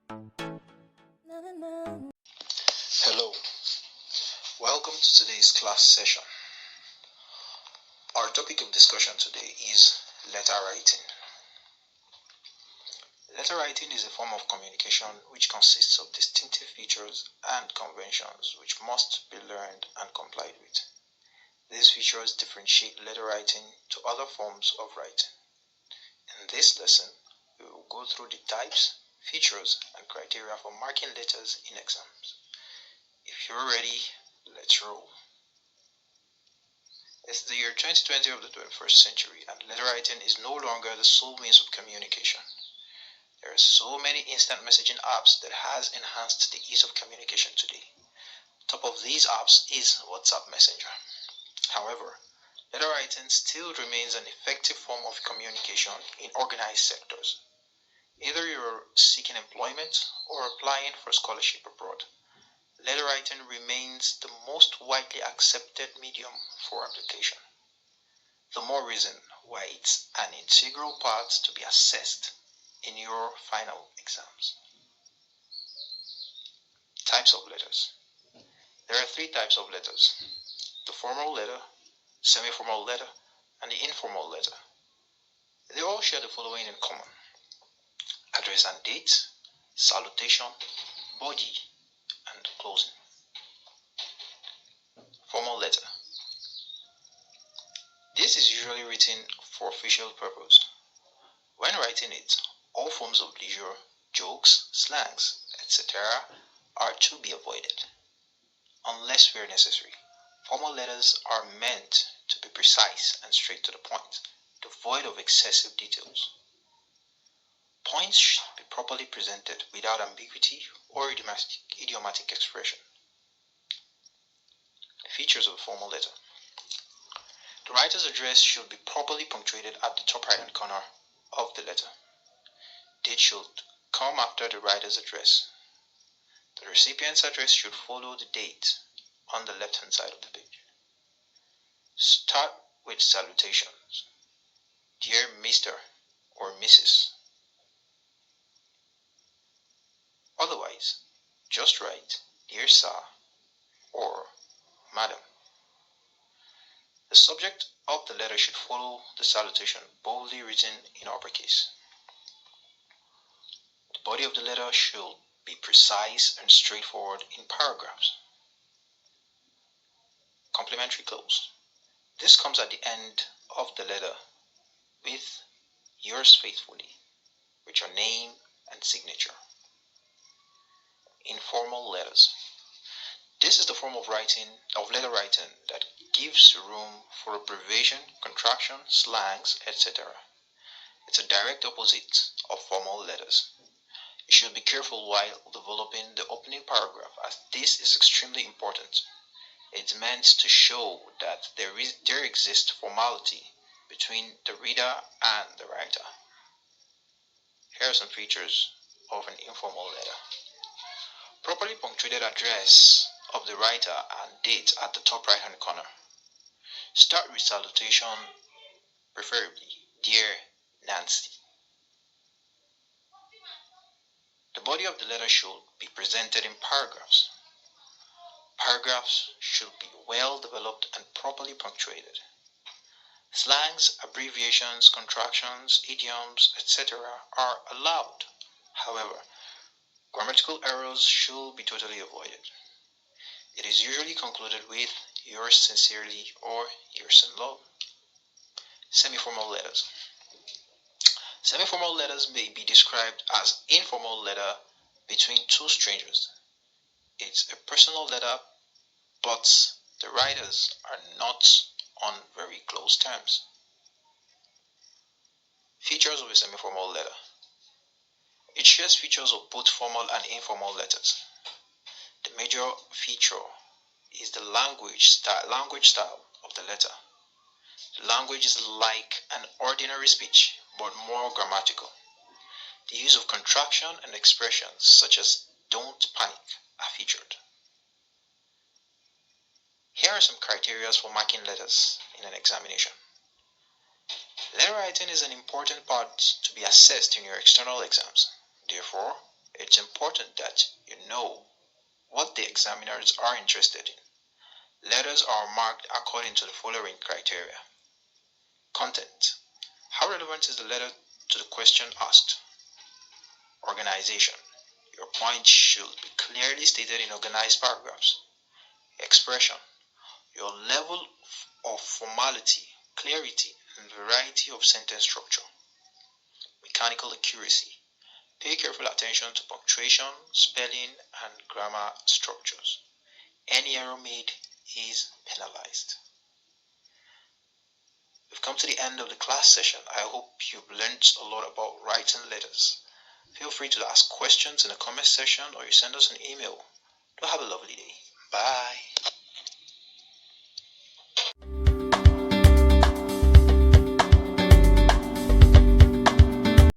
Hello, welcome to today's class session. Our topic of discussion today is letter writing. Letter writing is a form of communication which consists of distinctive features and conventions which must be learned and complied with. These features differentiate letter writing to other forms of writing. In this lesson, we will go through the types, features, and criteria for marking letters in exams. If you're ready, let's roll. It's the year 2020 of the 21st century, and letter writing is no longer the sole means of communication. There are so many instant messaging apps that has enhanced the ease of communication today. Top of these apps is WhatsApp Messenger. However, letter writing still remains an effective form of communication in organized sectors. Either you're seeking employment or applying for scholarship abroad, letter writing remains the most widely accepted medium for application. The more reason why it's an integral part to be assessed in your final exams. Types of letters. There are three types of letters: the formal letter, semi-formal letter, and the informal letter. They all share the following in common: address and date, salutation, body, and closing. Formal letter. This is usually written for official purpose. When writing it, all forms of leisure, jokes, slangs, etc. are to be avoided, unless where necessary. Formal letters are meant to be precise and straight to the point, devoid of excessive details. Points should be properly presented without ambiguity or idiomatic expression. Features of a formal letter. The writer's address should be properly punctuated at the top right-hand corner of the letter. Date should come after the writer's address. The recipient's address should follow the date on the left-hand side of the page. Start with salutations. Dear Mr. or Mrs. Otherwise, just write Dear Sir or Madam. The subject of the letter should follow the salutation, boldly written in uppercase. The body of the letter should be precise and straightforward in paragraphs. Complimentary close. This comes at the end of the letter with yours faithfully, with your name and signature. Informal letters. This is the form of letter writing that gives room for abbreviation, contraction, slangs, etc. It's a direct opposite of formal letters. You should be careful while developing the opening paragraph, as this is extremely important. It's meant to show that there exists formality between the reader and the writer. Here are some features of an informal letter. Properly punctuated address of the writer and date at the top right hand corner. Start with salutation, preferably Dear Nancy. The body of the letter should be presented in paragraphs. Paragraphs should be well developed and properly punctuated. Slangs, abbreviations, contractions, idioms, etc. are allowed. However, grammatical errors should be totally avoided. It is usually concluded with yours sincerely or yours in love. Semi-formal letters. Semi-formal letters may be described as informal letter between two strangers. It's a personal letter, but the writers are not on very close terms. Features of a semi-formal letter. It shares features of both formal and informal letters. The major feature is the language style of the letter. The language is like an ordinary speech, but more grammatical. The use of contraction and expressions such as don't panic are featured. Here are some criteria for marking letters in an examination. Letter writing is an important part to be assessed in your external exams. Therefore, It's important that you know what the examiners are interested in. Letters are marked according to the following criteria. Content. How relevant is the letter to the question asked? Organization. Your point should be clearly stated in organized paragraphs. Expression. Your level of formality, clarity, and variety of sentence structure. Mechanical accuracy. Pay careful attention to punctuation, spelling, and grammar structures. Any error made is penalized. We've come to the end of the class session. I hope you've learned a lot about writing letters. Feel free to ask questions in the comment section or you send us an email. Do have a lovely day. Bye.